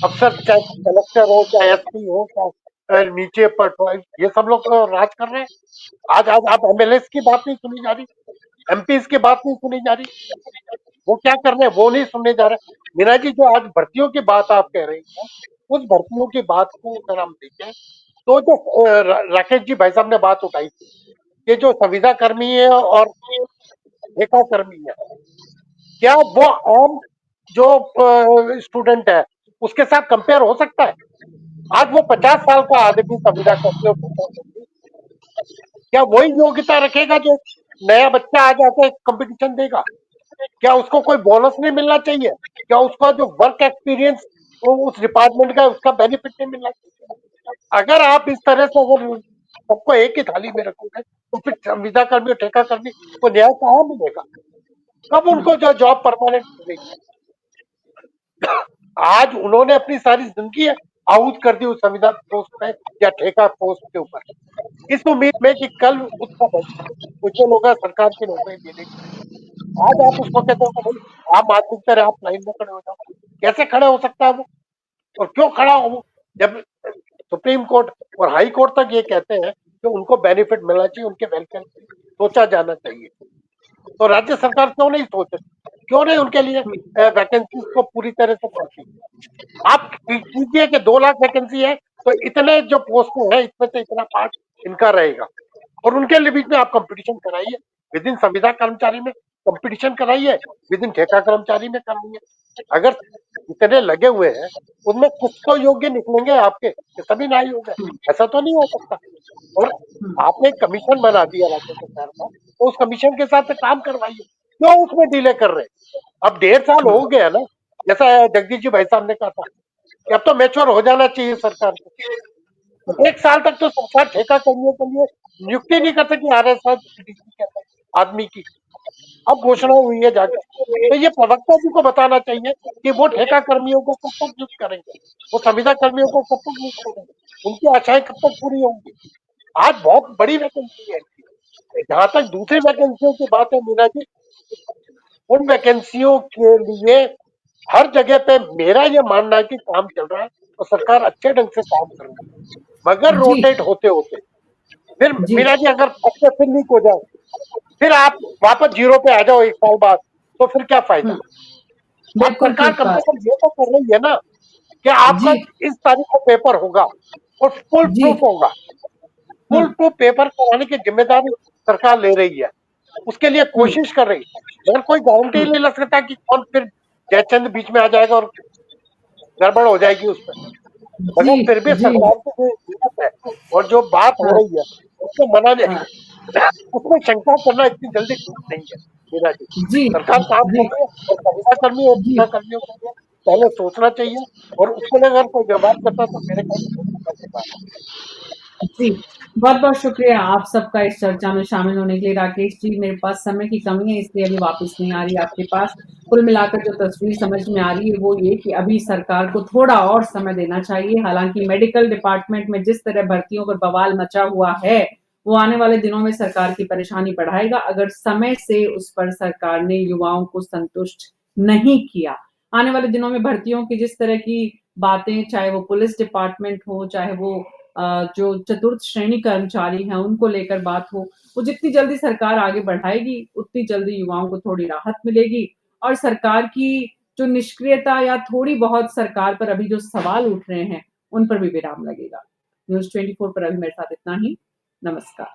अफसर चाहे कलेक्टर हो, चाहे एसपी हो, चाहे नीचे पर, ये सब लोग तो राज कर रहे हैं। आज आज आप एमएलए की बात नहीं सुनी जा रही, एमपी की बात नहीं सुनी जा रही। वो क्या कर रहे हैं वो नहीं सुनने जा रहे। मीना जी, जो आज भर्तियों की बात आप कह रही हैं, उस भर्तियों की बात को अगर हम देखें तो जो राकेश जी भाई साहब ने बात उठाई थी कि जो संविदा कर्मी है और ठेका कर्मी है, क्या वो आम जो स्टूडेंट है उसके साथ कंपेयर हो सकता है? आज वो 50 साल का आदमी संविदा कर्मी और ठेका कर्मी, क्या वही योग्यता रखेगा जो नया बच्चा आ जाके कंपटीशन देगा? क्या उसको कोई बोनस नहीं मिलना चाहिए? क्या उसका जो वर्क एक्सपीरियंस उस डिपार्टमेंट का उसका बेनिफिट नहीं मिलना चाहिए? अगर आप इस तरह से अगर सबको एक ही थाली में रखोगे तो फिर संविदा कर्मी और ठेका कर्मी को न्याय कहाँ मिलेगा? कब उनको जो जॉब परमानेंट मिलेगी? आज उन्होंने अपनी सारी जिंदगी आहूत कर दी उस संविदा पोस्ट पे या ठेका पोस्ट के ऊपर, इस उम्मीद में कि कल उसका भविष्य उज्जवल होगा, सरकार की नौकरी मिलेगी। आज आप उसको कहते हो कि भाई आम आदमी की तरह आप लाइन में खड़े हो जाओ। कैसे खड़ा हो सकता है वो? और क्यों खड़ा हो वो? जब सुप्रीम कोर्ट और हाई कोर्ट तक ये कहते हैं कि उनको बेनिफिट मिलना चाहिए, उनके वेलफेयर सोचा जाना चाहिए, तो राज्य सरकार क्यों नहीं सोच रही? क्यों नहीं उनके लिए वैकेंसी को पूरी तरह से भरती? आप कीजिए कि 2 लाख वैकेंसी है तो इतने जो पोस्ट है इसमें से इतना पार्ट इनका रहेगा, और उनके लिए बीच में आप कंपटीशन कराइए। विद इन संविदा कर्मचारी में कंपटीशन कराइए, विद इन ठेका कर्मचारी में कराइए। अगर इतने लगे हुए हैं उनमें कुछ तो योग्य निकलेंगे आपके, सभी ना ही होंगे। ऐसा तो नहीं हो सकता। और आपने एक कमीशन बना दिया राज्य सरकार का, तो उस कमीशन के साथ काम करवाइए। क्यों उसमें डिले कर रहे हैं? अब 1.5 साल हो गया ना, जैसा जगदीश जी भाई साहब ने कहा था कि अब तो मैच्योर हो जाना चाहिए सरकार को। 1 साल तक तो सरकार ठेका कर्मियों के लिए नियुक्ति नहीं कर सकी, RSS आदमी की। अब घोषणा हुई है जाकर, तो ये प्रवक्ता जी को बताना चाहिए कि वो ठेका कर्मियों को कब तक नियुक्त करेंगे, वो संविदा कर्मियों को कब तक नियुक्त करेंगे, उनकी आशाएं कब तक पूरी होंगी? आज बहुत बड़ी वैकेंसी है। जहां तक दूसरी वैकेंसियों की बात है मीना जी, उन वैकेंसियों के लिए हर जगह पे मेरा ये मानना है कि काम चल रहा है और सरकार अच्छे ढंग से काम कर रही है, मगर जी रोटेट होते होते फिर जी मीना जी अगर पक्के फिर लीक हो जाए, फिर आप वापस जीरो पे आ जाओ 1 साल बाद, तो फिर क्या फायदा? अब बिल्कुल सरकार ठीक कम से बात। कम ये तो कर रही है ना कि आपका जी इस तारीख को पेपर होगा और फुल जी प्रूफ होगा। फुल हम्म प्रूफ पेपर कराने की जिम्मेदारी सरकार ले रही है, उसके लिए हम्म कोशिश कर रही है। मगर कोई गारंटी नहीं लग सकता कि कौन फिर जयचंद बीच में आ जाएगा और गड़बड़ हो जाएगी उसमें। जी मगर फिर भी जी सरकार की जो नीयत है और जो बात हो हाँ रही है उसको मना हाँ उसमें शंका करना इतनी जल्दी ठीक नहीं है मीरा जी। जी सरकार काम जी कर रही है और संविदा कर्मी और जी ठेका कर्मियों के लिए पहले सोचना चाहिए, और उसको लेकर अगर कोई व्यवहार करता है तो मेरे ख्याल से बहुत बड़ा व्यवहार जी, बहुत-बहुत शुक्रिया आप सबका इस चर्चा में शामिल होने के लिए। राकेश जी, मेरे पास समय की कमी है इसलिए अभी वापस नहीं आ रही आपके पास। कुल मिलाकर जो तस्वीर समझ में आ रही है वो ये कि अभी सरकार को थोड़ा और समय देना चाहिए। हालाँकि मेडिकल डिपार्टमेंट में जिस तरह भर्तियों पर बवाल मचा हुआ है, वो आने वाले दिनों में सरकार की परेशानी बढ़ाएगा अगर समय से उस पर सरकार ने युवाओं को संतुष्ट नहीं किया। आने वाले दिनों में भर्तियों की जिस तरह की बातें, चाहे वो पुलिस डिपार्टमेंट हो, चाहे वो जो चतुर्थ श्रेणी कर्मचारी हैं उनको लेकर बात हो, वो जितनी जल्दी सरकार आगे बढ़ाएगी, उतनी जल्दी युवाओं को थोड़ी राहत मिलेगी और सरकार की जो निष्क्रियता या थोड़ी बहुत सरकार पर अभी जो सवाल उठ रहे हैं, उन पर भी विराम लगेगा। न्यूज़ 24 पर अभी मेरे साथ इतना ही। नमस्कार।